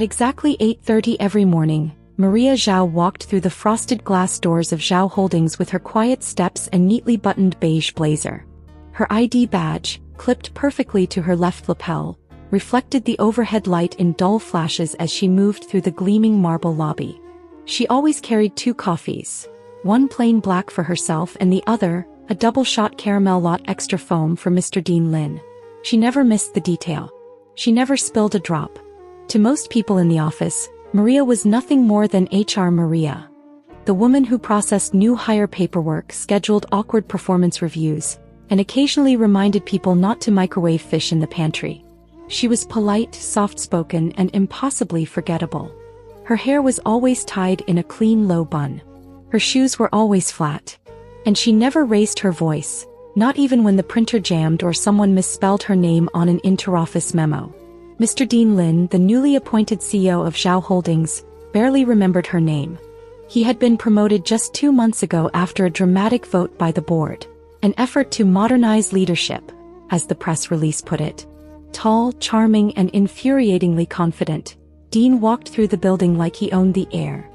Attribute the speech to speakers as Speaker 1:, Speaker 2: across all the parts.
Speaker 1: exactly 8:30 every morning, Maria Zhao walked through the frosted glass doors of Zhao Holdings with her quiet steps and neatly buttoned beige blazer. Her ID badge, clipped perfectly to her left lapel, reflected the overhead light in dull flashes as she moved through the gleaming marble lobby. She always carried 2 coffees, one plain black for herself and the other, a double-shot caramel latte extra foam for Mr. Dean Lin. She never missed the detail. She never spilled a drop. To most people in the office, Maria was nothing more than HR Maria. The woman who processed new hire paperwork, scheduled awkward performance reviews, and occasionally reminded people not to microwave fish in the pantry. She was polite, soft-spoken, and impossibly forgettable. Her hair was always tied in a clean low bun. Her shoes were always flat. And she never raised her voice, not even when the printer jammed or someone misspelled her name on an interoffice memo. Mr. Dean Lin, the newly appointed CEO of Zhao Holdings, barely remembered her name. He had been promoted just 2 months ago after a dramatic vote by the board, an effort to modernize leadership, as the press release put it. Tall, charming, and infuriatingly confident, Dean walked through the building like he owned the air.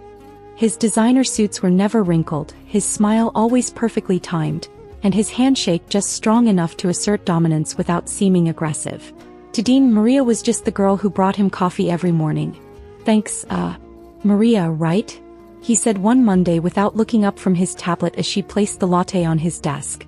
Speaker 1: His designer suits were never wrinkled, his smile always perfectly timed, and his handshake just strong enough to assert dominance without seeming aggressive. To Dean, Maria was just the girl who brought him coffee every morning. "Thanks, Maria, right?" he said one Monday without looking up from his tablet as she placed the latte on his desk.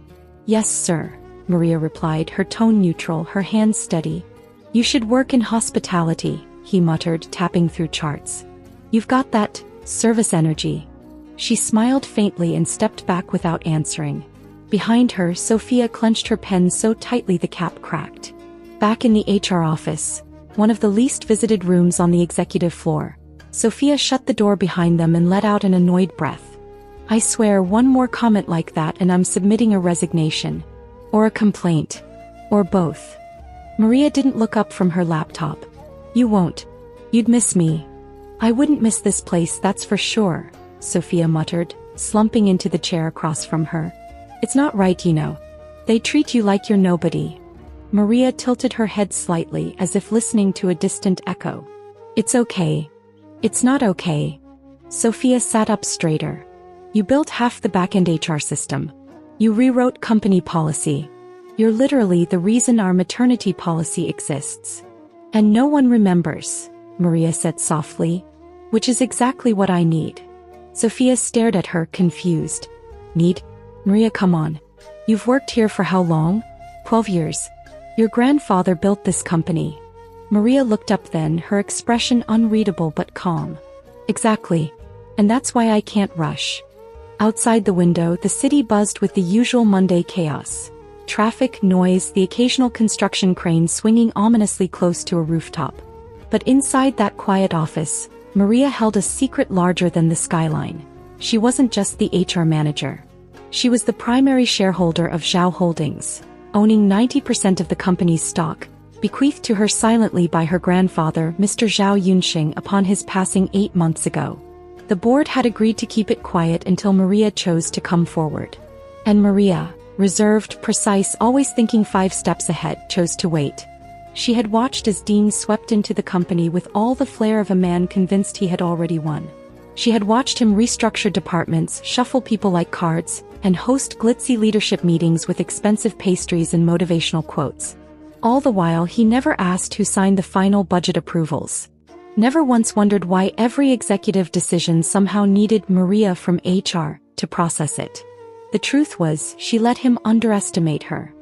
Speaker 1: "Yes, sir," Maria replied, her tone neutral, her hands steady. "You should work in hospitality," he muttered, tapping through charts. "You've got that service energy." She smiled faintly and stepped back without answering. Behind her, Sophia clenched her pen so tightly the cap cracked. Back in the HR office, one of the least visited rooms on the executive floor, Sophia shut the door behind them and let out an annoyed breath. "I swear, one more comment like that and I'm submitting a resignation. Or a complaint. Or both." Maria didn't look up from her laptop. "You won't. You'd miss me." "I wouldn't miss this place, that's for sure," Sophia muttered, slumping into the chair across from her. "It's not right, you know. They treat you like you're nobody." Maria tilted her head slightly as if listening to a distant echo. "It's okay. It's not okay." Sophia sat up straighter. "You built half the back-end HR system. You rewrote company policy. You're literally the reason our maternity policy exists. And no one remembers," Maria said softly. "Which is exactly what I need." Sophia stared at her, confused. "Need? Maria, come on. You've worked here for how long? 12 years. Your grandfather built this company." Maria looked up then, her expression unreadable but calm. "Exactly. And that's why I can't rush." Outside the window, the city buzzed with the usual Monday chaos. Traffic, noise, the occasional construction crane swinging ominously close to a rooftop. But inside that quiet office, Maria held a secret larger than the skyline. She wasn't just the HR manager. She was the primary shareholder of Zhao Holdings, owning 90% of the company's stock, bequeathed to her silently by her grandfather, Mr. Zhao Yunxing, upon his passing 8 months ago. The board had agreed to keep it quiet until Maria chose to come forward. And Maria, reserved, precise, always thinking 5 steps ahead, chose to wait. She had watched as Dean swept into the company with all the flair of a man convinced he had already won. She had watched him restructure departments, shuffle people like cards, and host glitzy leadership meetings with expensive pastries and motivational quotes. All the while, he never asked who signed the final budget approvals. Never once wondered why every executive decision somehow needed Maria from HR to process it. The truth was, she let him underestimate her.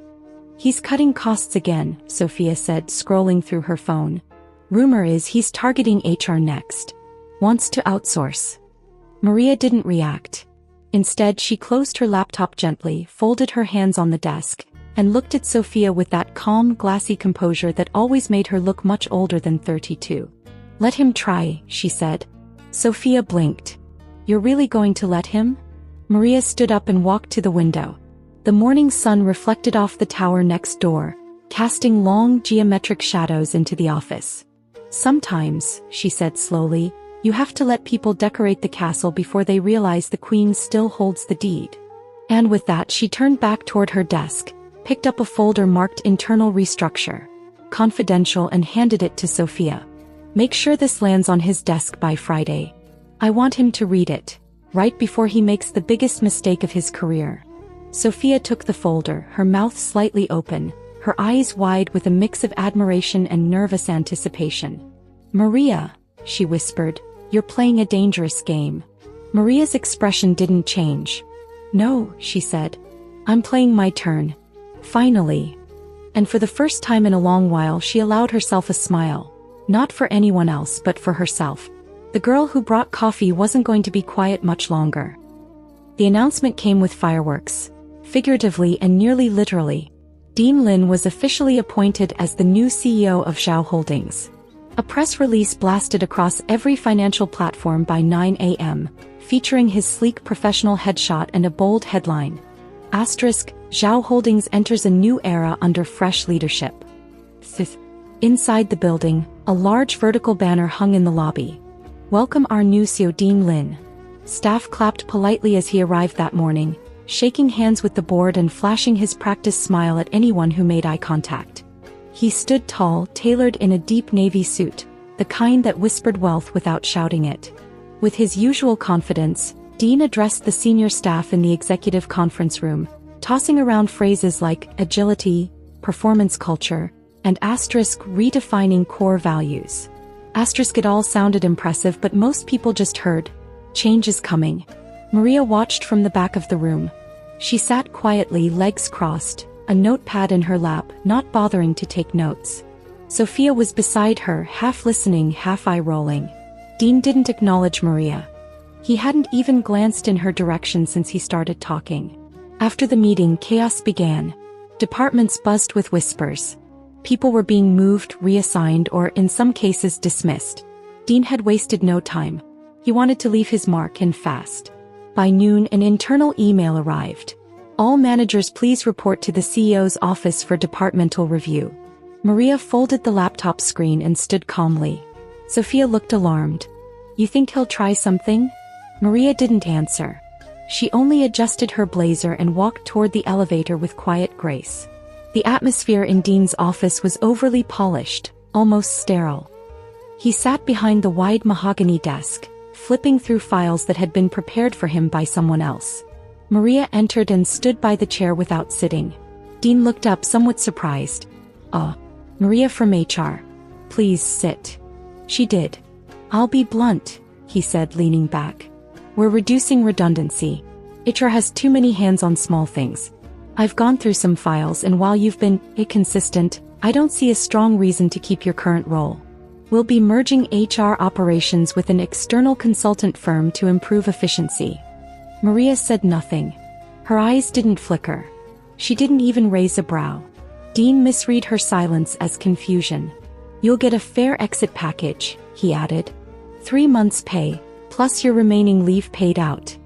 Speaker 1: "He's cutting costs again," Sophia said, scrolling through her phone. "Rumor is he's targeting HR next. Wants to outsource." Maria didn't react. Instead, she closed her laptop gently, folded her hands on the desk, and looked at Sophia with that calm, glassy composure that always made her look much older than 32. "Let him try," she said. Sophia blinked. "You're really going to let him?" Maria stood up and walked to the window. The morning sun reflected off the tower next door, casting long, geometric shadows into the office. "Sometimes," she said slowly, "you have to let people decorate the castle before they realize the queen still holds the deed." And with that, she turned back toward her desk, picked up a folder marked Internal Restructure, Confidential, and handed it to Sophia. Make sure this lands on his desk by Friday. I want him to read it, right before he makes the biggest mistake of his career. Sophia took the folder, her mouth slightly open, her eyes wide with a mix of admiration and nervous anticipation. Maria, she whispered, you're playing a dangerous game. Maria's expression didn't change. No, she said. I'm playing my turn. Finally. And for the first time in a long while she allowed herself a smile. Not for anyone else but for herself. The girl who brought coffee wasn't going to be quiet much longer. The announcement came with fireworks. Figuratively and nearly literally. Dean Lin was officially appointed as the new CEO of Zhao Holdings. A press release blasted across every financial platform by 9 a.m., featuring his sleek professional headshot and a bold headline. Asterisk, Zhao Holdings enters a new era under fresh leadership. Inside the building, a large vertical banner hung in the lobby. Welcome our new CEO Dean Lin. Staff clapped politely as he arrived that morning, shaking hands with the board and flashing his practiced smile at anyone who made eye contact. He stood tall, tailored in a deep navy suit, the kind that whispered wealth without shouting it. With his usual confidence, Dean addressed the senior staff in the executive conference room, tossing around phrases like agility, performance culture, and asterisk redefining core values. Asterisk it all sounded impressive, but most people just heard, change is coming. Maria watched from the back of the room. She sat quietly, legs crossed, a notepad in her lap, not bothering to take notes. Sophia was beside her, half listening, half eye-rolling. Dean didn't acknowledge Maria. He hadn't even glanced in her direction since he started talking. After the meeting, chaos began. Departments buzzed with whispers. People were being moved, reassigned, or in some cases dismissed. Dean had wasted no time. He wanted to leave his mark, and fast. By noon, an internal email arrived. All managers please report to the CEO's office for departmental review. Maria folded the laptop screen and stood calmly. Sophia looked alarmed. You think he'll try something? Maria didn't answer. She only adjusted her blazer and walked toward the elevator with quiet grace. The atmosphere in Dean's office was overly polished, almost sterile. He sat behind the wide mahogany desk, flipping through files that had been prepared for him by someone else. Maria entered and stood by the chair without sitting. Dean looked up, somewhat surprised. Maria from HR. Please sit. She did. I'll be blunt, he said, leaning back. We're reducing redundancy. HR has too many hands on small things. I've gone through some files, and while you've been inconsistent, I don't see a strong reason to keep your current role. We'll be merging HR operations with an external consultant firm to improve efficiency. Maria said nothing. Her eyes didn't flicker. She didn't even raise a brow. Dean misread her silence as confusion. You'll get a fair exit package, he added. 3 months' pay, plus your remaining leave paid out.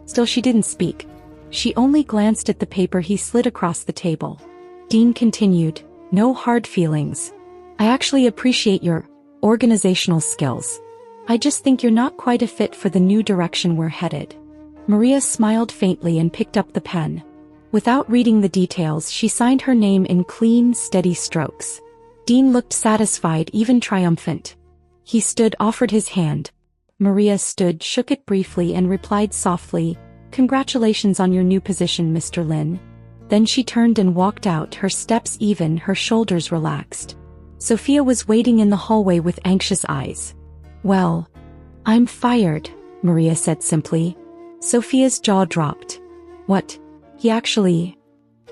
Speaker 1: Still she didn't speak. She only glanced at the paper he slid across the table. Dean continued, no hard feelings. I actually appreciate your organizational skills. I just think you're not quite a fit for the new direction we're headed. Maria smiled faintly and picked up the pen. Without reading the details, she signed her name in clean, steady strokes. Dean looked satisfied, even triumphant. He stood, offered his hand. Maria stood, shook it briefly and replied softly, Congratulations on your new position, Mr. Lin. Then she turned and walked out, her steps even, her shoulders relaxed. Sophia was waiting in the hallway with anxious eyes. Well, I'm fired, Maria said simply. Sophia's jaw dropped. What? He actually...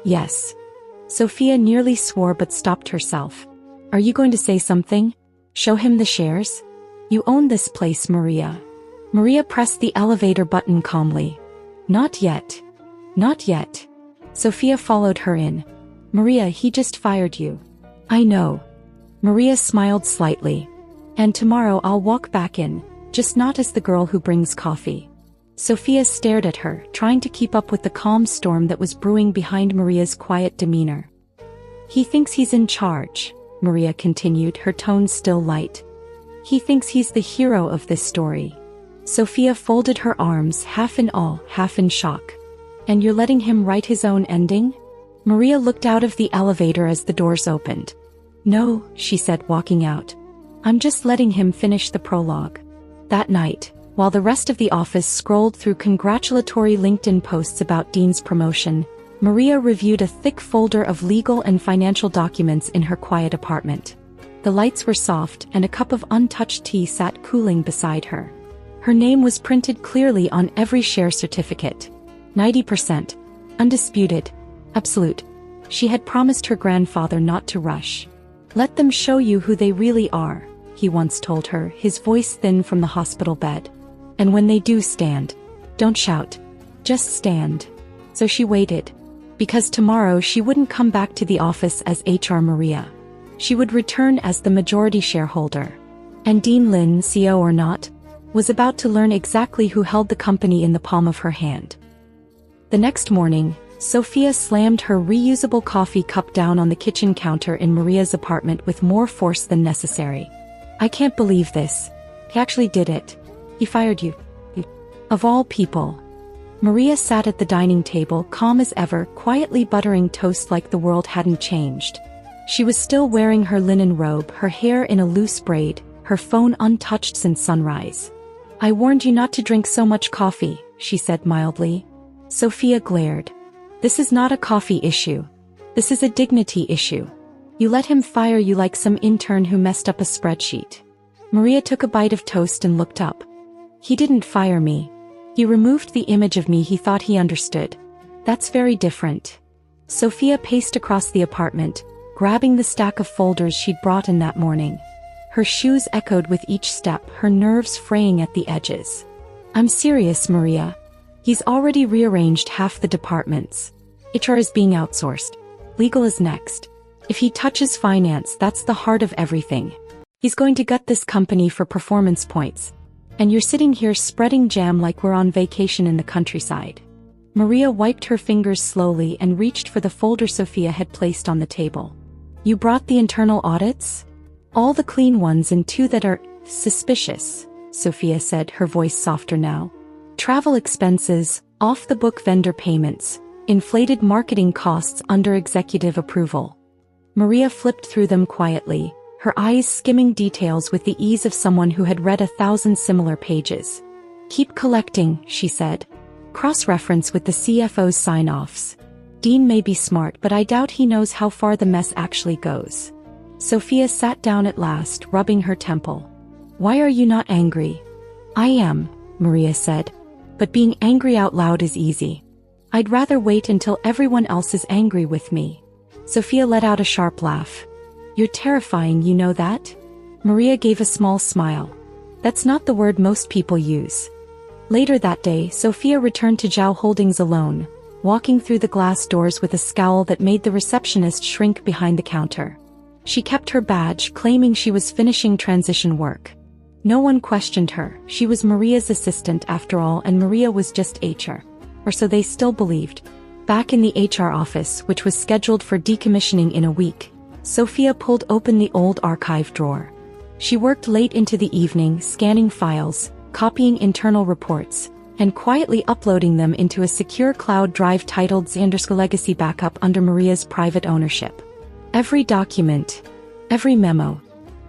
Speaker 1: Yes. Sophia nearly swore but stopped herself. Are you going to say something? Show him the shares? You own this place, Maria. Maria pressed the elevator button calmly. Not yet. Not yet. Sophia followed her in. Maria, he just fired you. I know. Maria smiled slightly. And tomorrow I'll walk back in, just not as the girl who brings coffee. Sophia stared at her, trying to keep up with the calm storm that was brewing behind Maria's quiet demeanor. He thinks he's in charge, Maria continued, her tone still light. He thinks he's the hero of this story. Sophia folded her arms, half in awe, half in shock. And you're letting him write his own ending? Maria looked out of the elevator as the doors opened. No, she said, walking out. I'm just letting him finish the prologue. That night, while the rest of the office scrolled through congratulatory LinkedIn posts about Dean's promotion, Maria reviewed a thick folder of legal and financial documents in her quiet apartment. The lights were soft and a cup of untouched tea sat cooling beside her. Her name was printed clearly on every share certificate. 90%. Undisputed. Absolute. She had promised her grandfather not to rush. Let them show you who they really are, he once told her, his voice thin from the hospital bed. And when they do stand, don't shout. Just stand. So she waited. Because tomorrow she wouldn't come back to the office as HR Maria. She would return as the majority shareholder. And Dean Lin, CEO or not, was about to learn exactly who held the company in the palm of her hand. The next morning, Sophia slammed her reusable coffee cup down on the kitchen counter in Maria's apartment with more force than necessary. I can't believe this. He actually did it. He fired you. Of all people. Maria sat at the dining table calm as ever, quietly buttering toast like the world hadn't changed. She was still wearing her linen robe, her hair in a loose braid, her phone untouched since sunrise. I warned you not to drink so much coffee, she said mildly. Sophia glared. This is not a coffee issue. This is a dignity issue. You let him fire you like some intern who messed up a spreadsheet. Maria took a bite of toast and looked up. He didn't fire me. He removed the image of me he thought he understood. That's very different. Sophia paced across the apartment, grabbing the stack of folders she'd brought in that morning. Her shoes echoed with each step, her nerves fraying at the edges. I'm serious, Maria. He's already rearranged half the departments. HR is being outsourced. Legal is next. If he touches finance, that's the heart of everything. He's going to gut this company for performance points. And you're sitting here spreading jam like we're on vacation in the countryside. Maria wiped her fingers slowly and reached for the folder Sophia had placed on the table. You brought the internal audits? All the clean ones and 2 that are suspicious, Sophia said, her voice softer now. Travel expenses, off-the-book vendor payments, inflated marketing costs under executive approval. Maria flipped through them quietly, her eyes skimming details with the ease of someone who had read 1,000 similar pages. Keep collecting, she said. Cross-reference with the CFO's sign-offs. Dean may be smart, but I doubt he knows how far the mess actually goes. Sophia sat down at last, rubbing her temple. Why are you not angry? I am, Maria said. But being angry out loud is easy. I'd rather wait until everyone else is angry with me. Sophia let out a sharp laugh. You're terrifying, you know that? Maria gave a small smile. That's not the word most people use. Later that day, Sophia returned to Zhao Holdings alone, walking through the glass doors with a scowl that made the receptionist shrink behind the counter. She kept her badge, claiming she was finishing transition work. No one questioned her. She was Maria's assistant after all, and Maria was just HR. Or so they still believed. Back in the HR office, which was scheduled for decommissioning in a week, Sophia pulled open the old archive drawer. She worked late into the evening, scanning files, copying internal reports, and quietly uploading them into a secure cloud drive titled Xanderska Legacy Backup under Maria's private ownership. Every document, every memo,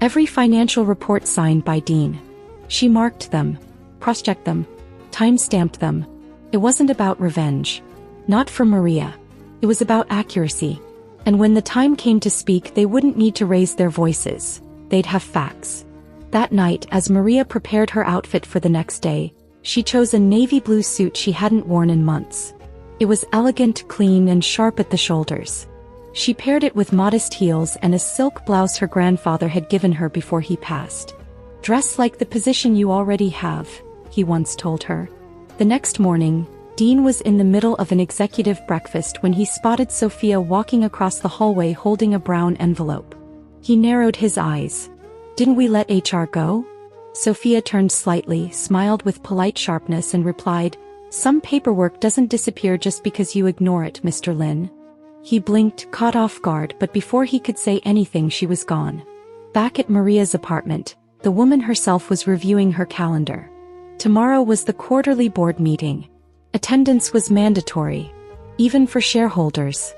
Speaker 1: every financial report signed by Dean. She marked them, cross-checked them, time-stamped them. It wasn't about revenge. Not for Maria. It was about accuracy. And when the time came to speak, they wouldn't need to raise their voices. They'd have facts. That night, as Maria prepared her outfit for the next day, she chose a navy blue suit she hadn't worn in months. It was elegant, clean, and sharp at the shoulders. She paired it with modest heels and a silk blouse her grandfather had given her before he passed. Dress like the position you already have, he once told her. The next morning, Dean was in the middle of an executive breakfast when he spotted Sophia walking across the hallway holding a brown envelope. He narrowed his eyes. Didn't we let HR go? Sophia turned slightly, smiled with polite sharpness and replied, Some paperwork doesn't disappear just because you ignore it, Mr. Lin. He blinked, caught off guard, but before he could say anything she was gone. Back at Maria's apartment, the woman herself was reviewing her calendar. Tomorrow was the quarterly board meeting. Attendance was mandatory, even for shareholders.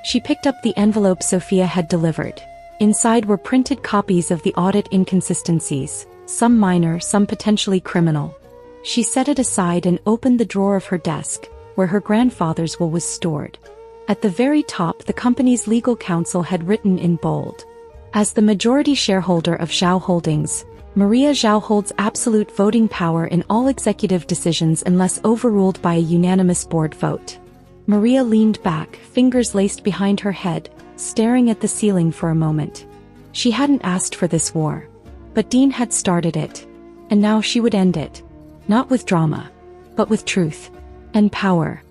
Speaker 1: She picked up the envelope Sophia had delivered. Inside were printed copies of the audit inconsistencies, some minor, some potentially criminal. She set it aside and opened the drawer of her desk, where her grandfather's will was stored. At the very top, the company's legal counsel had written in bold, "As the majority shareholder of Zhao Holdings, Maria Zhao holds absolute voting power in all executive decisions unless overruled by a unanimous board vote." Maria leaned back, fingers laced behind her head, staring at the ceiling for a moment. She hadn't asked for this war. But Dean had started it. And now she would end it. Not with drama, but with truth. And power.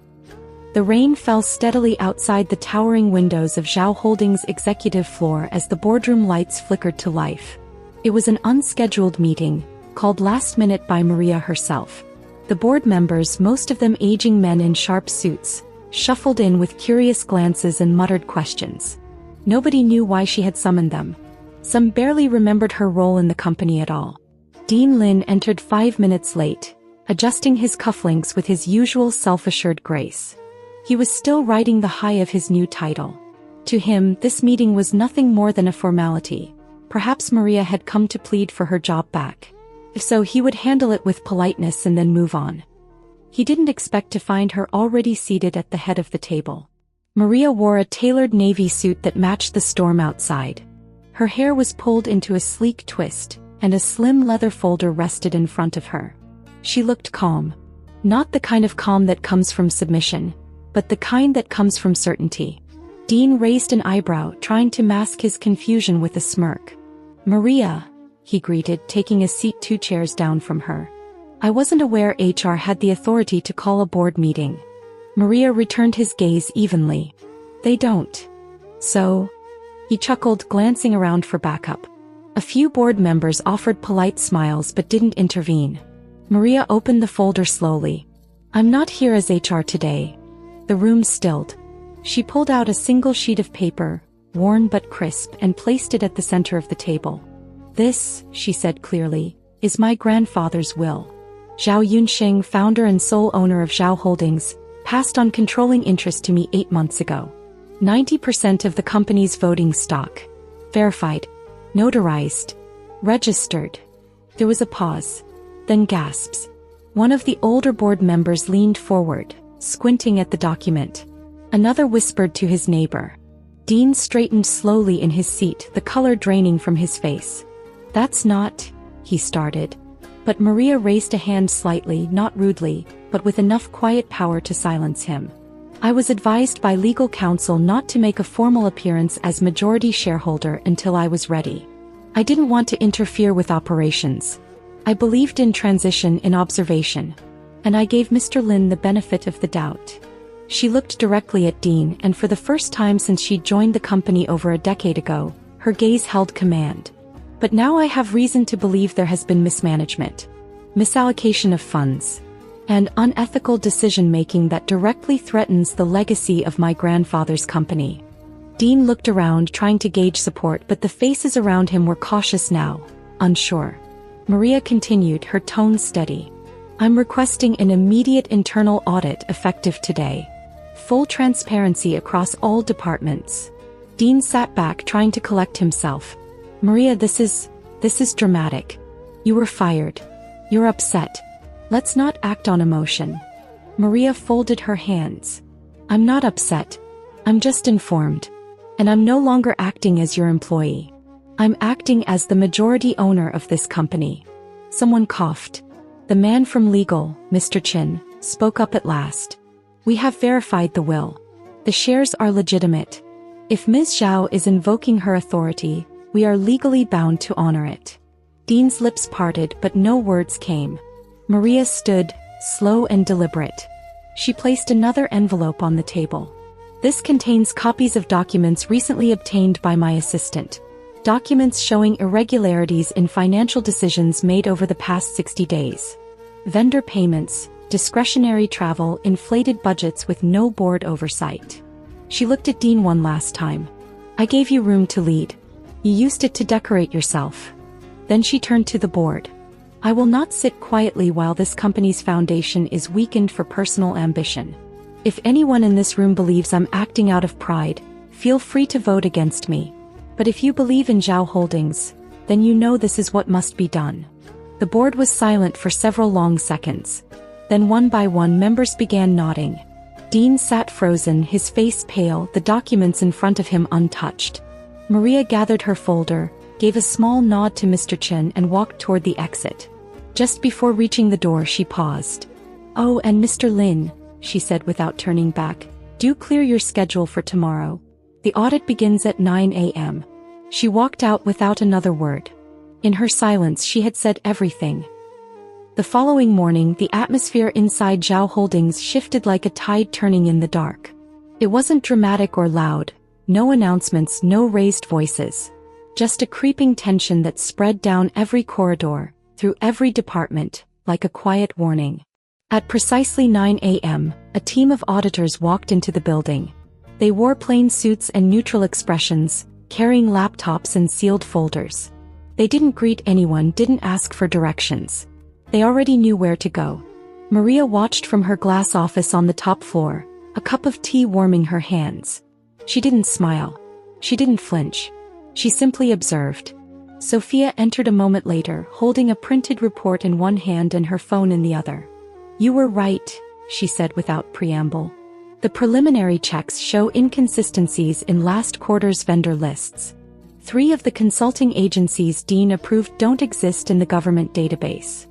Speaker 1: The rain fell steadily outside the towering windows of Zhao Holdings' executive floor as the boardroom lights flickered to life. It was an unscheduled meeting, called last minute by Maria herself. The board members, most of them aging men in sharp suits, shuffled in with curious glances and muttered questions. Nobody knew why she had summoned them. Some barely remembered her role in the company at all. Dean Lin entered 5 minutes late, adjusting his cufflinks with his usual self-assured grace. He was still riding the high of his new title. To him, this meeting was nothing more than a formality. Perhaps Maria had come to plead for her job back. If so, he would handle it with politeness and then move on. He didn't expect to find her already seated at the head of the table. Maria wore a tailored navy suit that matched the storm outside. Her hair was pulled into a sleek twist, and a slim leather folder rested in front of her. She looked calm. Not the kind of calm that comes from submission, but the kind that comes from certainty. Dean raised an eyebrow, trying to mask his confusion with a smirk. "Maria," he greeted, taking a seat 2 chairs down from her. "I wasn't aware HR had the authority to call a board meeting." Maria returned his gaze evenly. "They don't." "So?" He chuckled, glancing around for backup. A few board members offered polite smiles but didn't intervene. Maria opened the folder slowly. "I'm not here as HR today." The room stilled. She pulled out a single sheet of paper, worn but crisp, and placed it at the center of the table. "This," she said clearly, "is my grandfather's will. Zhao Yunxing, founder and sole owner of Zhao Holdings, passed on controlling interest to me 8 months ago. 90% of the company's voting stock. Verified. Notarized. Registered." There was a pause. Then gasps. One of the older board members leaned forward, squinting at the document. Another whispered to his neighbor. Dean straightened slowly in his seat, the color draining from his face. "That's not," he started. But Maria raised a hand slightly, not rudely, but with enough quiet power to silence him. "I was advised by legal counsel not to make a formal appearance as majority shareholder until I was ready. I didn't want to interfere with operations. I believed in transition, in observation. And I gave Mr. Lin the benefit of the doubt." She looked directly at Dean, and for the first time since she'd joined the company over a decade ago, her gaze held command. "But now I have reason to believe there has been mismanagement, misallocation of funds, and unethical decision-making that directly threatens the legacy of my grandfather's company." Dean looked around, trying to gauge support, but the faces around him were cautious now, unsure. Maria continued, her tone steady. "I'm requesting an immediate internal audit effective today. Full transparency across all departments." Dean sat back, trying to collect himself. "Maria, this is dramatic. You were fired. You're upset. Let's not act on emotion." Maria folded her hands. "I'm not upset. I'm just informed. And I'm no longer acting as your employee. I'm acting as the majority owner of this company." Someone coughed. The man from legal, Mr. Chin, spoke up at last. "We have verified the will. The shares are legitimate. If Ms. Zhao is invoking her authority, we are legally bound to honor it." Dean's lips parted, but no words came. Maria stood, slow and deliberate. She placed another envelope on the table. "This contains copies of documents recently obtained by my assistant. Documents showing irregularities in financial decisions made over the past 60 days. Vendor payments, discretionary travel, inflated budgets with no board oversight." She looked at Dean one last time. "I gave you room to lead. You used it to decorate yourself." Then she turned to the board. "I will not sit quietly while this company's foundation is weakened for personal ambition. If anyone in this room believes I'm acting out of pride, feel free to vote against me. But if you believe in Zhao Holdings, then you know this is what must be done. The board was silent for several long seconds. Then one by one members began nodding. Dean sat frozen, his face pale, the documents in front of him untouched. Maria gathered her folder, gave a small nod to Mr. Chen and walked toward the exit. Just before reaching the door she paused. "Oh, and Mr. Lin," she said without turning back, "do clear your schedule for tomorrow. The audit begins at 9 a.m. She walked out without another word. In her silence she had said everything. The following morning the atmosphere inside Zhao Holdings shifted like a tide turning in the dark. It wasn't dramatic or loud, no announcements, no raised voices. Just a creeping tension that spread down every corridor, through every department, like a quiet warning. At precisely 9 a.m., a team of auditors walked into the building. They wore plain suits and neutral expressions, carrying laptops and sealed folders. They didn't greet anyone, didn't ask for directions. They already knew where to go. Maria watched from her glass office on the top floor, a cup of tea warming her hands. She didn't smile. She didn't flinch. She simply observed. Sophia entered a moment later, holding a printed report in one hand and her phone in the other. "You were right," she said without preamble. "The preliminary checks show inconsistencies in last quarter's vendor lists. 3 of the consulting agencies Dean approved don't exist in the government database."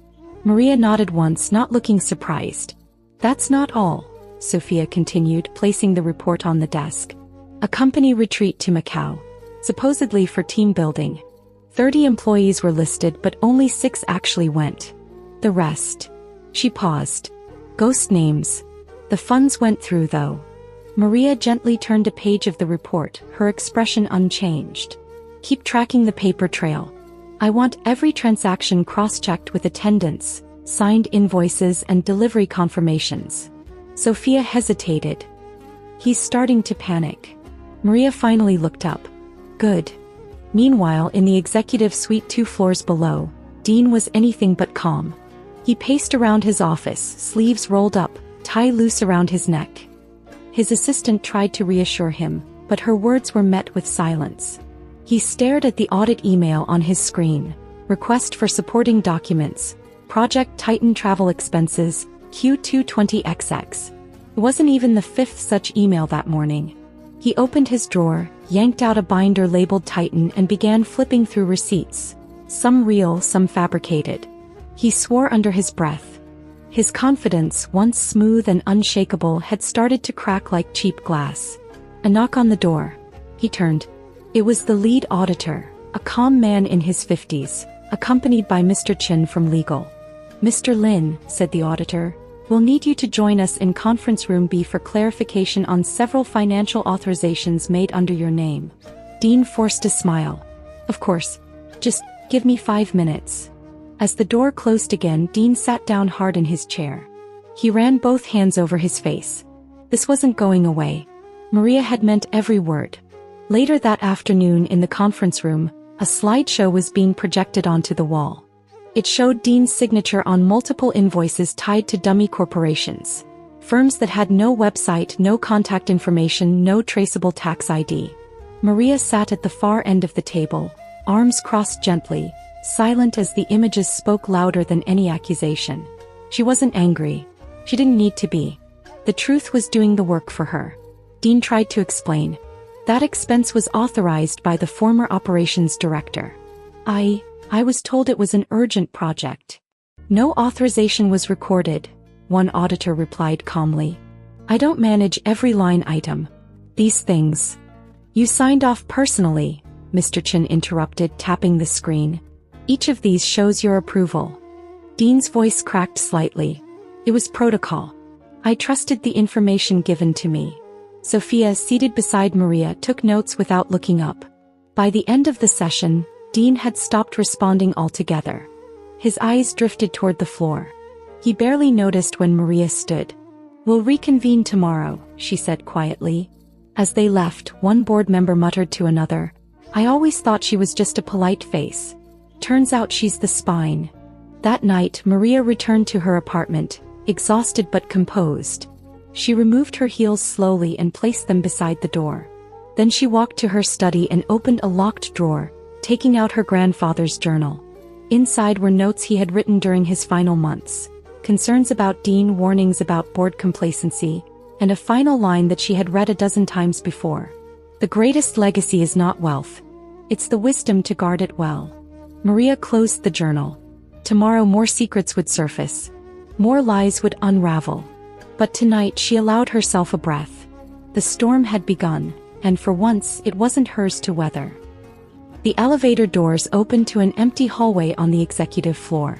Speaker 1: Maria nodded once, not looking surprised. "That's not all," Sophia continued, placing the report on the desk. "A company retreat to Macau, supposedly for team building. 30 employees were listed but only 6 actually went. The rest..." She paused. "Ghost names. The funds went through though." Maria gently turned a page of the report, her expression unchanged. "Keep tracking the paper trail. I want every transaction cross-checked with attendance, signed invoices and delivery confirmations." Sophia hesitated. "He's starting to panic." Maria finally looked up. "Good." Meanwhile, in the executive suite 2 floors below, Dean was anything but calm. He paced around his office, sleeves rolled up, tie loose around his neck. His assistant tried to reassure him, but her words were met with silence. He stared at the audit email on his screen. Request for supporting documents. Project Titan travel expenses, Q220XX. It wasn't even the 5th such email that morning. He opened his drawer, yanked out a binder labeled Titan and began flipping through receipts. Some real, some fabricated. He swore under his breath. His confidence, once smooth and unshakable, had started to crack like cheap glass. A knock on the door. He turned. It was the lead auditor, a calm man in his 50s, accompanied by Mr. Chen from legal. "Mr. Lin," said the auditor, "we'll need you to join us in conference room B for clarification on several financial authorizations made under your name." Dean forced a smile. "Of course. Just give me 5 minutes." As the door closed again, Dean sat down hard in his chair. He ran both hands over his face. This wasn't going away. Maria had meant every word. Later that afternoon in the conference room, a slideshow was being projected onto the wall. It showed Dean's signature on multiple invoices tied to dummy corporations. Firms that had no website, no contact information, no traceable tax ID. Maria sat at the far end of the table, arms crossed gently, silent as the images spoke louder than any accusation. She wasn't angry. She didn't need to be. The truth was doing the work for her. Dean tried to explain. "That expense was authorized by the former operations director. I was told it was an urgent project." "No authorization was recorded," one auditor replied calmly. "I don't manage every line item. These things." "You signed off personally," Mr. Chen interrupted, tapping the screen. "Each of these shows your approval." Dean's voice cracked slightly. "It was protocol. I trusted the information given to me." Sophia, seated beside Maria, took notes without looking up. By the end of the session, Dean had stopped responding altogether. His eyes drifted toward the floor. He barely noticed when Maria stood. "We'll reconvene tomorrow," she said quietly. As they left, one board member muttered to another, "I always thought she was just a polite face. Turns out she's the spine." That night, Maria returned to her apartment, exhausted but composed. She removed her heels slowly and placed them beside the door. Then she walked to her study and opened a locked drawer, taking out her grandfather's journal. Inside were notes he had written during his final months, concerns about Dean, warnings about bored complacency, and a final line that she had read a dozen times before. The greatest legacy is not wealth. It's the wisdom to guard it well. Maria closed the journal. Tomorrow more secrets would surface. More lies would unravel. But tonight she allowed herself a breath. The storm had begun, and for once it wasn't hers to weather. The elevator doors opened to an empty hallway on the executive floor.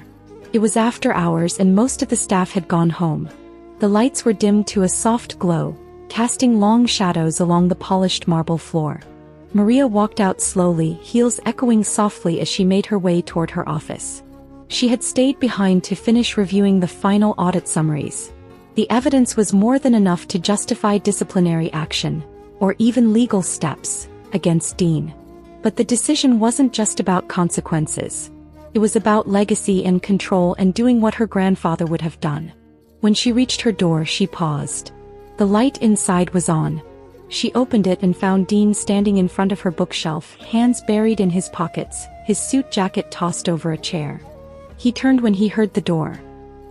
Speaker 1: It was after hours and most of the staff had gone home. The lights were dimmed to a soft glow, casting long shadows along the polished marble floor. Maria walked out slowly, heels echoing softly as she made her way toward her office. She had stayed behind to finish reviewing the final audit summaries. The evidence was more than enough to justify disciplinary action, or even legal steps, against Dean. But the decision wasn't just about consequences. It was about legacy and control and doing what her grandfather would have done. When she reached her door, she paused. The light inside was on. She opened it and found Dean standing in front of her bookshelf, hands buried in his pockets, his suit jacket tossed over a chair. He turned when he heard the door.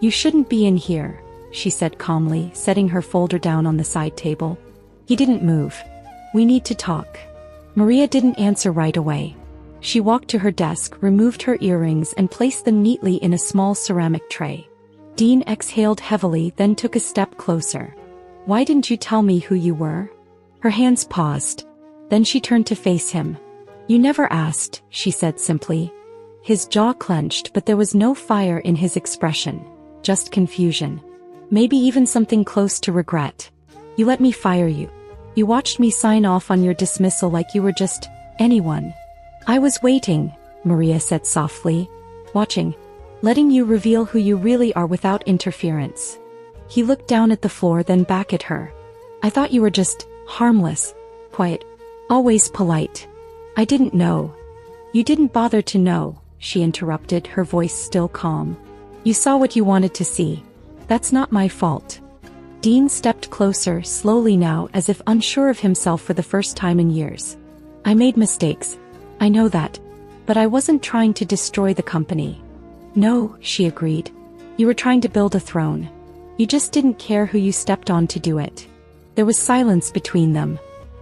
Speaker 1: "You shouldn't be in here," she said calmly, setting her folder down on the side table. He didn't move. "We need to talk." Maria didn't answer right away. She walked to her desk, removed her earrings and placed them neatly in a small ceramic tray. Dean exhaled heavily, then took a step closer. "Why didn't you tell me who you were?" Her hands paused. Then she turned to face him. "You never asked," she said simply. His jaw clenched, but there was no fire in his expression, just confusion. Maybe even something close to regret. "You let me fire you. You watched me sign off on your dismissal like you were just anyone." "I was waiting," Maria said softly. "Watching. Letting you reveal who you really are without interference." He looked down at the floor, then back at her. "I thought you were just harmless, quiet, always polite. I didn't know." "You didn't bother to know," she interrupted, her voice still calm. "You saw what you wanted to see. That's not my fault." Dean stepped closer, slowly now, as if unsure of himself for the first time in years. "I made mistakes. I know that. But I wasn't trying to destroy the company." "No," she agreed. "You were trying to build a throne. You just didn't care who you stepped on to do it." There was silence between them.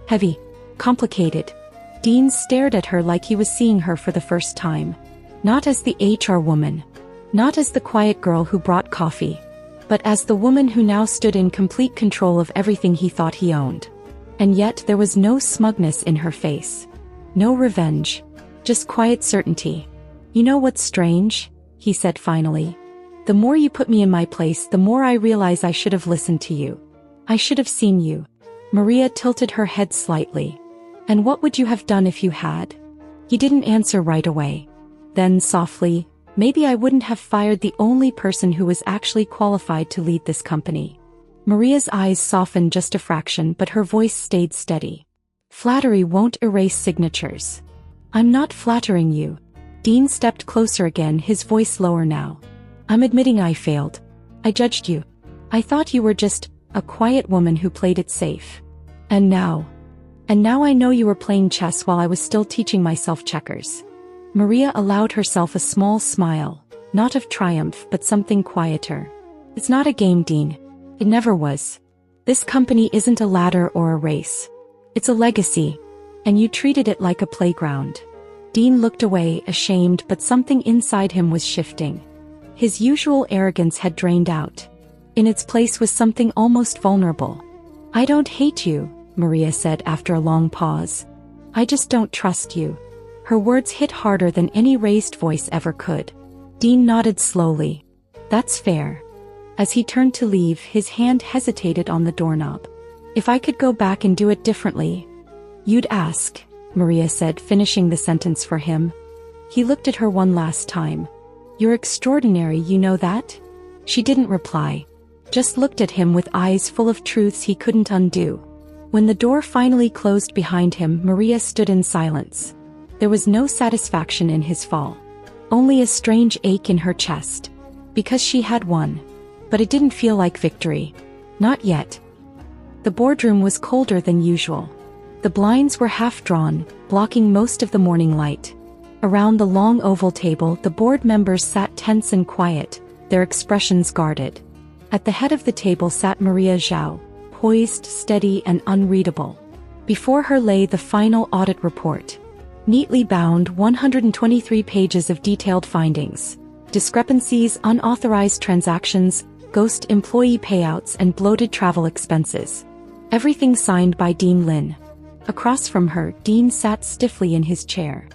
Speaker 1: Heavy. Complicated. Dean stared at her like he was seeing her for the first time. Not as the HR woman. Not as the quiet girl who brought coffee. But as the woman who now stood in complete control of everything he thought he owned. And yet there was no smugness in her face. No revenge. Just quiet certainty. "You know what's strange?" he said finally. "The more you put me in my place, the more I realize I should have listened to you. I should have seen you." Maria tilted her head slightly. "And what would you have done if you had?" He didn't answer right away. Then softly, "Maybe I wouldn't have fired the only person who was actually qualified to lead this company." Maria's eyes softened just a fraction, but her voice stayed steady. "Flattery won't erase signatures." "I'm not flattering you." Dean stepped closer again, his voice lower now. "I'm admitting I failed. I judged you. I thought you were just a quiet woman who played it safe. And now I know you were playing chess while I was still teaching myself checkers." Maria allowed herself a small smile, not of triumph but something quieter. "It's not a game, Dean. It never was. This company isn't a ladder or a race. It's a legacy. And you treated it like a playground." Dean looked away, ashamed, but something inside him was shifting. His usual arrogance had drained out. In its place was something almost vulnerable. "I don't hate you," Maria said after a long pause. "I just don't trust you." Her words hit harder than any raised voice ever could. Dean nodded slowly. "That's fair." As he turned to leave, his hand hesitated on the doorknob. "If I could go back and do it differently?" "You'd ask," Maria said, finishing the sentence for him. He looked at her one last time. "You're extraordinary, you know that?" She didn't reply. Just looked at him with eyes full of truths he couldn't undo. When the door finally closed behind him, Maria stood in silence. There was no satisfaction in his fall. Only a strange ache in her chest. Because she had won. But it didn't feel like victory. Not yet. The boardroom was colder than usual. The blinds were half-drawn, blocking most of the morning light. Around the long oval table, the board members sat tense and quiet, their expressions guarded. At the head of the table sat Maria Zhao, poised, steady, and unreadable. Before her lay the final audit report. Neatly bound, 123 pages of detailed findings. Discrepancies, unauthorized transactions, ghost employee payouts, and bloated travel expenses. Everything signed by Dean Lin. Across from her, Dean sat stiffly in his chair.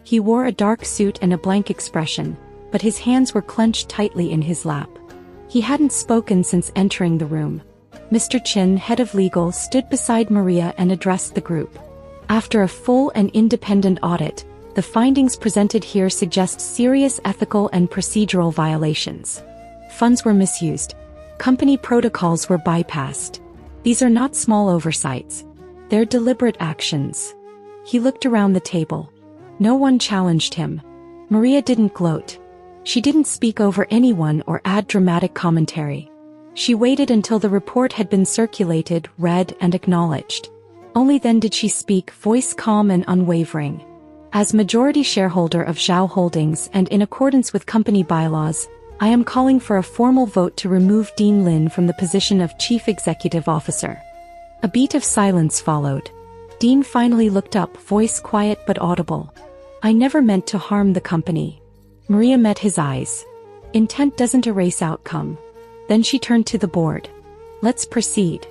Speaker 1: He wore a dark suit and a blank expression, but his hands were clenched tightly in his lap. He hadn't spoken since entering the room. Mr. Chin, head of legal, stood beside Maria and addressed the group. After a full and independent audit, the findings presented here suggest serious ethical and procedural violations. Funds were misused. Company protocols were bypassed. These are not small oversights. They're deliberate actions. He looked around the table. No one challenged him. Maria didn't gloat. She didn't speak over anyone or add dramatic commentary. She waited until the report had been circulated, read, and acknowledged. Only then did she speak, voice calm and unwavering. As majority shareholder of Zhao Holdings and in accordance with company bylaws, I am calling for a formal vote to remove Dean Lin from the position of Chief Executive Officer. A beat of silence followed. Dean finally looked up, voice quiet but audible. I never meant to harm the company. Maria met his eyes. Intent doesn't erase outcome. Then she turned to the board. Let's proceed.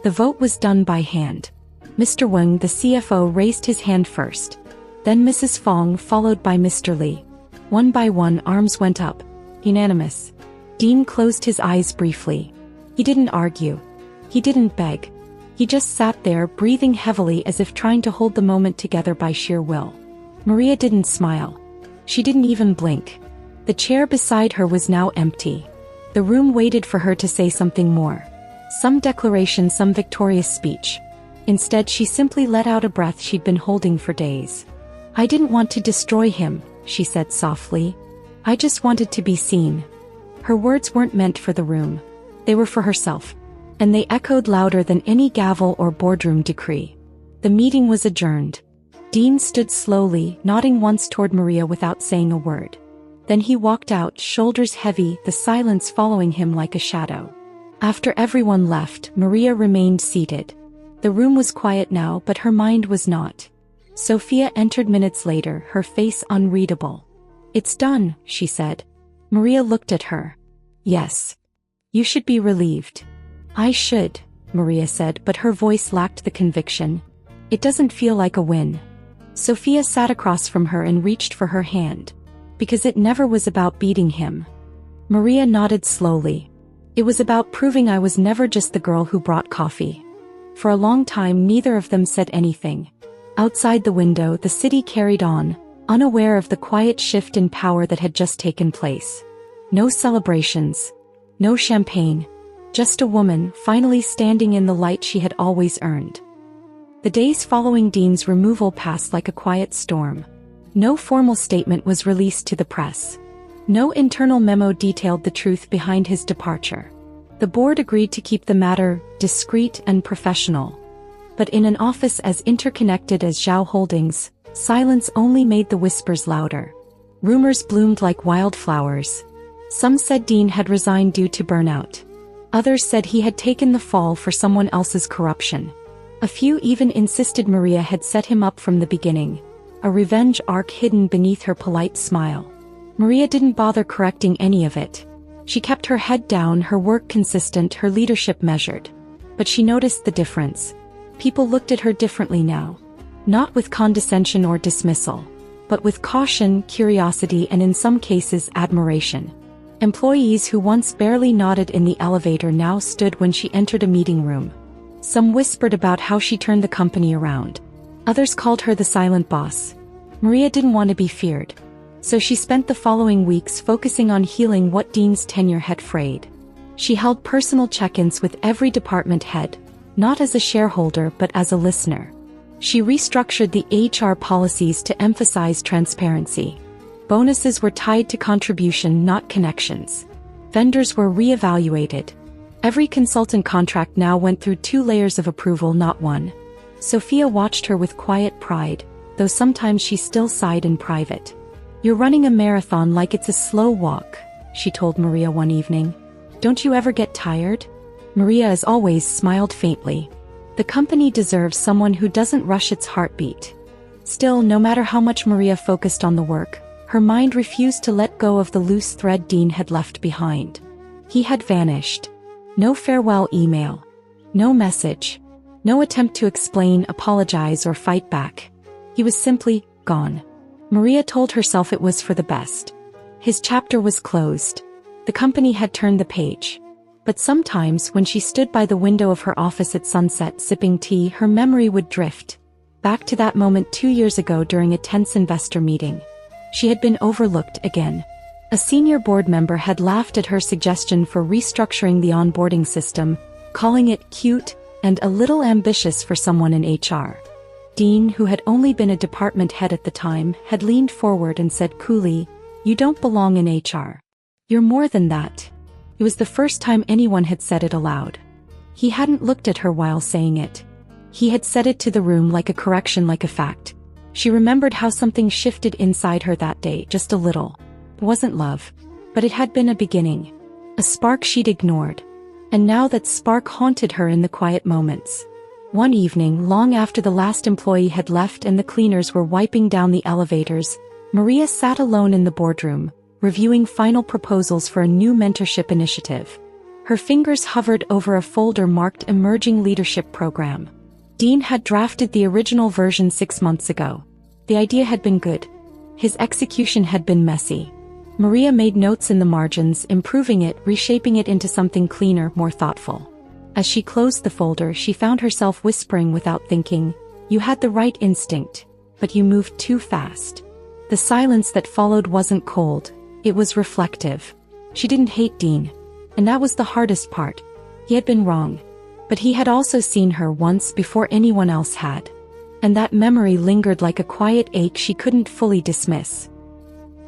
Speaker 1: The vote was done by hand. Mr. Wang, the CFO, raised his hand first. Then Mrs. Fong, followed by Mr. Li. One by one, arms went up. Unanimous. Dean closed his eyes briefly. He didn't argue. He didn't beg. He just sat there, breathing heavily as if trying to hold the moment together by sheer will. Maria didn't smile. She didn't even blink. The chair beside her was now empty. The room waited for her to say something more. Some declaration, some victorious speech. Instead, she simply let out a breath she'd been holding for days. I didn't want to destroy him, she said softly. I just wanted to be seen. Her words weren't meant for the room. They were for herself. And they echoed louder than any gavel or boardroom decree. The meeting was adjourned. Dean stood slowly, nodding once toward Maria without saying a word. Then he walked out, shoulders heavy, the silence following him like a shadow. After everyone left, Maria remained seated. The room was quiet now, but her mind was not. Sophia entered minutes later, her face unreadable. It's done, she said. Maria looked at her. Yes. You should be relieved. I should, Maria said, but her voice lacked the conviction. It doesn't feel like a win. Sophia sat across from her and reached for her hand. Because it never was about beating him. Maria nodded slowly. It was about proving I was never just the girl who brought coffee. For a long time neither of them said anything. Outside the window the city carried on, unaware of the quiet shift in power that had just taken place. No celebrations. No champagne. Just a woman, finally standing in the light she had always earned. The days following Dean's removal passed like a quiet storm. No formal statement was released to the press. No internal memo detailed the truth behind his departure. The board agreed to keep the matter discreet and professional. But in an office as interconnected as Zhao Holdings, silence only made the whispers louder. Rumors bloomed like wildflowers. Some said Dean had resigned due to burnout. Others said he had taken the fall for someone else's corruption. A few even insisted Maria had set him up from the beginning. A revenge arc hidden beneath her polite smile. Maria didn't bother correcting any of it. She kept her head down, her work consistent, her leadership measured. But she noticed the difference. People looked at her differently now. Not with condescension or dismissal, but with caution, curiosity, and in some cases admiration. Employees who once barely nodded in the elevator now stood when she entered a meeting room. Some whispered about how she turned the company around. Others called her the silent boss. Maria didn't want to be feared. So she spent the following weeks focusing on healing what Dean's tenure had frayed. She held personal check-ins with every department head, not as a shareholder but as a listener. She restructured the HR policies to emphasize transparency. Bonuses were tied to contribution, not connections. Vendors were re-evaluated. Every consultant contract now went through 2 layers of approval, not one. Sophia watched her with quiet pride, though sometimes she still sighed in private. "You're running a marathon like it's a slow walk," she told Maria one evening. "Don't you ever get tired?" Maria, as always, smiled faintly. The company deserves someone who doesn't rush its heartbeat. Still, no matter how much Maria focused on the work, her mind refused to let go of the loose thread Dean had left behind. He had vanished. No farewell email. No message. No attempt to explain, apologize, or fight back. He was simply gone. Maria told herself it was for the best. His chapter was closed. The company had turned the page. But sometimes, when she stood by the window of her office at sunset sipping tea, her memory would drift back to that moment 2 years ago during a tense investor meeting. She had been overlooked again. A senior board member had laughed at her suggestion for restructuring the onboarding system, calling it cute and a little ambitious for someone in HR. Dean, who had only been a department head at the time, had leaned forward and said coolly, "You don't belong in HR. You're more than that." It was the first time anyone had said it aloud. He hadn't looked at her while saying it. He had said it to the room like a correction, like a fact. She remembered how something shifted inside her that day, just a little. It wasn't love, but it had been a beginning. A spark she'd ignored. And now that spark haunted her in the quiet moments. One evening, long after the last employee had left and the cleaners were wiping down the elevators, Maria sat alone in the boardroom, reviewing final proposals for a new mentorship initiative. Her fingers hovered over a folder marked Emerging Leadership Program. Dean had drafted the original version 6 months ago. The idea had been good. His execution had been messy. Maria made notes in the margins, improving it, reshaping it into something cleaner, more thoughtful. As she closed the folder, she found herself whispering without thinking, "You had the right instinct, but you moved too fast." The silence that followed wasn't cold, it was reflective. She didn't hate Dean, and that was the hardest part. He had been wrong, but he had also seen her once before anyone else had. And that memory lingered like a quiet ache she couldn't fully dismiss.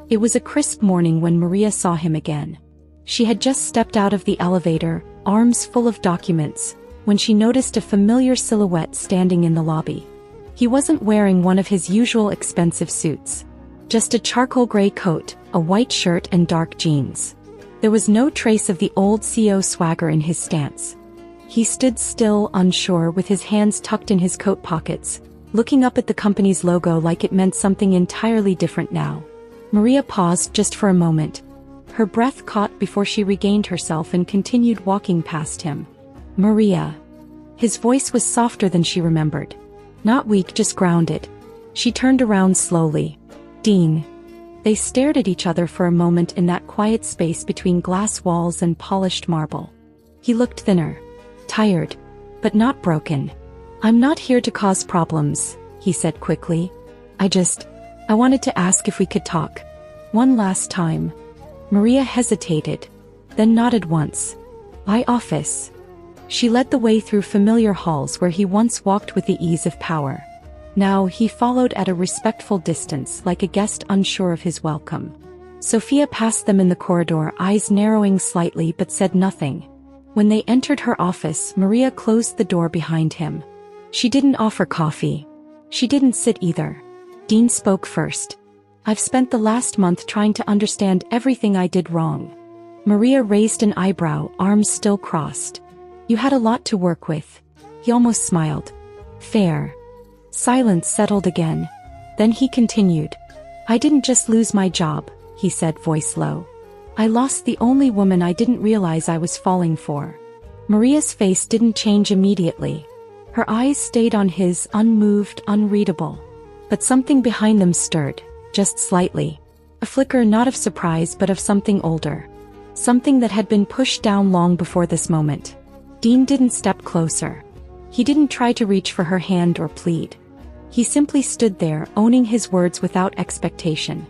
Speaker 1: It was a crisp morning when Maria saw him again. She had just stepped out of the elevator, arms full of documents, when she noticed a familiar silhouette standing in the lobby. He wasn't wearing one of his usual expensive suits. Just a charcoal gray coat, a white shirt and dark jeans. There was no trace of the old CEO swagger in his stance. He stood still, unsure, with his hands tucked in his coat pockets, looking up at the company's logo like it meant something entirely different now. Maria paused just for a moment. Her breath caught before she regained herself and continued walking past him. "Maria." His voice was softer than she remembered. Not weak, just grounded. She turned around slowly. "Dean." They stared at each other for a moment in that quiet space between glass walls and polished marble. He looked thinner. Tired. But not broken. "I'm not here to cause problems," he said quickly. I wanted to ask if we could talk. One last time." Maria hesitated, then nodded once. "My office." She led the way through familiar halls where he once walked with the ease of power. Now he followed at a respectful distance, like a guest unsure of his welcome. Sophia passed them in the corridor, eyes narrowing slightly, but said nothing. When they entered her office, Maria closed the door behind him. She didn't offer coffee. She didn't sit either. Dean spoke first. "I've spent the last month trying to understand everything I did wrong." Maria raised an eyebrow, arms still crossed. "You had a lot to work with." He almost smiled. "Fair." Silence settled again. Then he continued. "I didn't just lose my job," he said, voice low. "I lost the only woman I didn't realize I was falling for." Maria's face didn't change immediately. Her eyes stayed on his, unmoved, unreadable. But something behind them stirred, just slightly. A flicker, not of surprise but of something older. Something that had been pushed down long before this moment. Dean didn't step closer. He didn't try to reach for her hand or plead. He simply stood there, owning his words without expectation.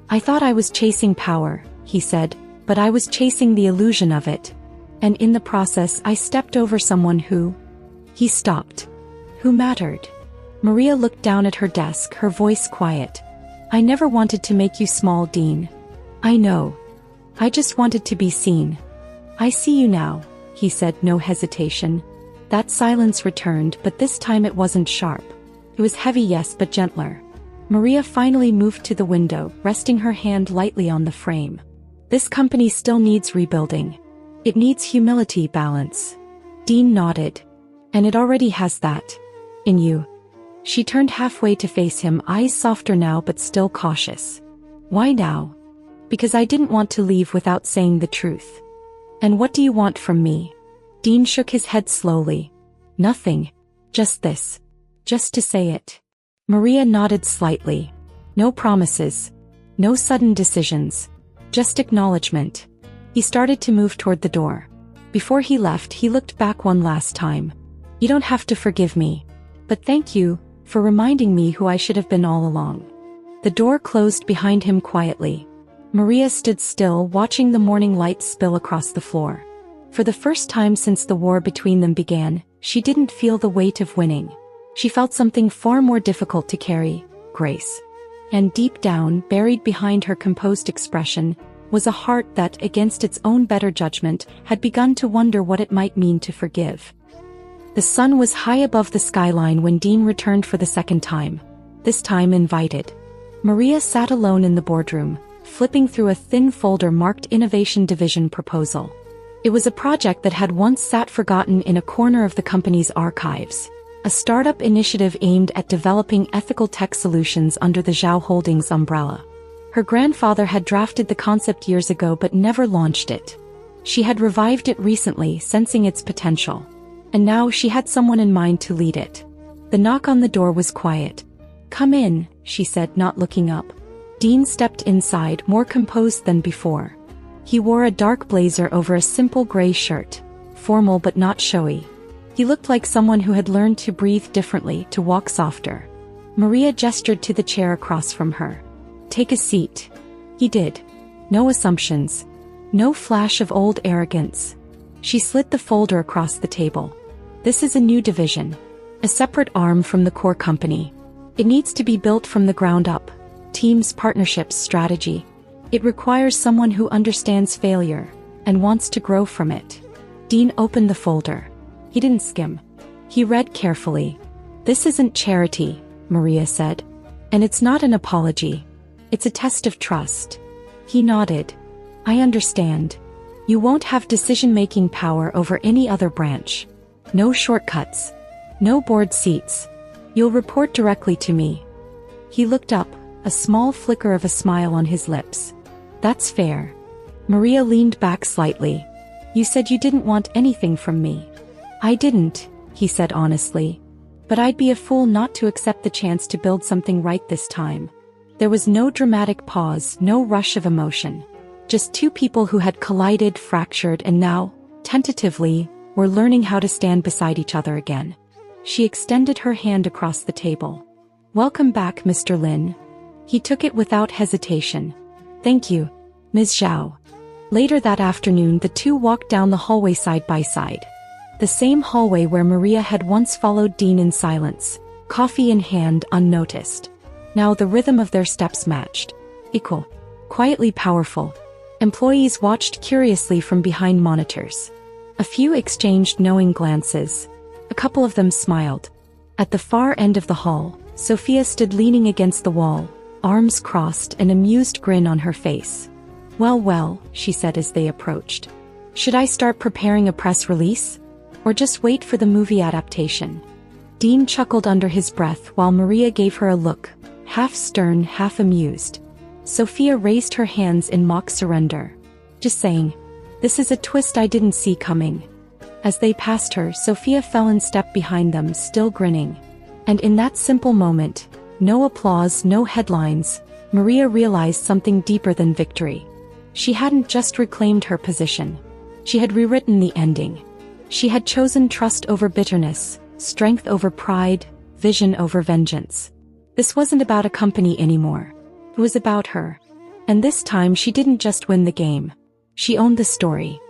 Speaker 1: "I thought I was chasing power," he said, "but I was chasing the illusion of it. And in the process I stepped over someone who—" He stopped. "Who mattered." Maria looked down at her desk, her voice quiet. "I never wanted to make you small, Dean. I know. I just wanted to be seen." "I see you now," he said, no hesitation. That silence returned, but this time it wasn't sharp. It was heavy, yes, but gentler. Maria finally moved to the window, resting her hand lightly on the frame. This company still needs rebuilding. It needs humility, balance. Dean nodded. And it already has that. In you. She turned halfway to face him, eyes softer now but still cautious. Why now? Because I didn't want to leave without saying the truth. And what do you want from me? Dean shook his head slowly. Nothing. Just this. Just to say it. Maria nodded slightly. No promises. No sudden decisions. Just acknowledgement. He started to move toward the door. Before he left, he looked back one last time. You don't have to forgive me. But thank you for reminding me who I should have been all along. The door closed behind him quietly. Maria stood still, watching the morning light spill across the floor. For the first time since the war between them began, she didn't feel the weight of winning. She felt something far more difficult to carry, grace. And deep down, buried behind her composed expression, was a heart that, against its own better judgment, had begun to wonder what it might mean to forgive. The sun was high above the skyline when Dean returned for the second time, this time invited. Maria sat alone in the boardroom, flipping through a thin folder marked Innovation Division Proposal. It was a project that had once sat forgotten in a corner of the company's archives, a startup initiative aimed at developing ethical tech solutions under the Zhao Holdings umbrella. Her grandfather had drafted the concept years ago but never launched it. She had revived it recently, sensing its potential. And now she had someone in mind to lead it. The knock on the door was quiet. "Come in," she said, not looking up. Dean stepped inside, more composed than before. He wore a dark blazer over a simple gray shirt, formal but not showy. He looked like someone who had learned to breathe differently, to walk softer. Maria gestured to the chair across from her. "Take a seat." He did. No assumptions. No flash of old arrogance. She slid the folder across the table. "This is a new division. A separate arm from the core company. It needs to be built from the ground up. Teams, partnerships, strategy. It requires someone who understands failure and wants to grow from it." Dean opened the folder. He didn't skim. He read carefully. "This isn't charity," Maria said. "And it's not an apology. It's a test of trust." He nodded. "I understand. You won't have decision-making power over any other branch. No shortcuts. No board seats. You'll report directly to me." He looked up, a small flicker of a smile on his lips. "That's fair." Maria leaned back slightly. "You said you didn't want anything from me." "I didn't," he said honestly. "But I'd be a fool not to accept the chance to build something right this time." There was no dramatic pause, no rush of emotion. Just two people who had collided, fractured, and now, tentatively, were learning how to stand beside each other again. She extended her hand across the table. "Welcome back, Mr. Lin." He took it without hesitation. "Thank you, Ms. Zhao." Later that afternoon, the two walked down the hallway side by side. The same hallway where Maria had once followed Dean in silence, coffee in hand, unnoticed. Now the rhythm of their steps matched. Equal. Quietly powerful. Employees watched curiously from behind monitors. A few exchanged knowing glances. A couple of them smiled. At the far end of the hall, Sophia stood leaning against the wall, arms crossed, an amused grin on her face. Well, she said as they approached. "Should I start preparing a press release? Or just wait for the movie adaptation?" Dean chuckled under his breath while Maria gave her a look, half stern, half amused. Sophia raised her hands in mock surrender. "Just saying. This is a twist I didn't see coming." As they passed her, Sophia fell in step behind them, still grinning. And in that simple moment, no applause, no headlines, Maria realized something deeper than victory. She hadn't just reclaimed her position. She had rewritten the ending. She had chosen trust over bitterness, strength over pride, vision over vengeance. This wasn't about a company anymore. It was about her. And this time she didn't just win the game. She owned the story.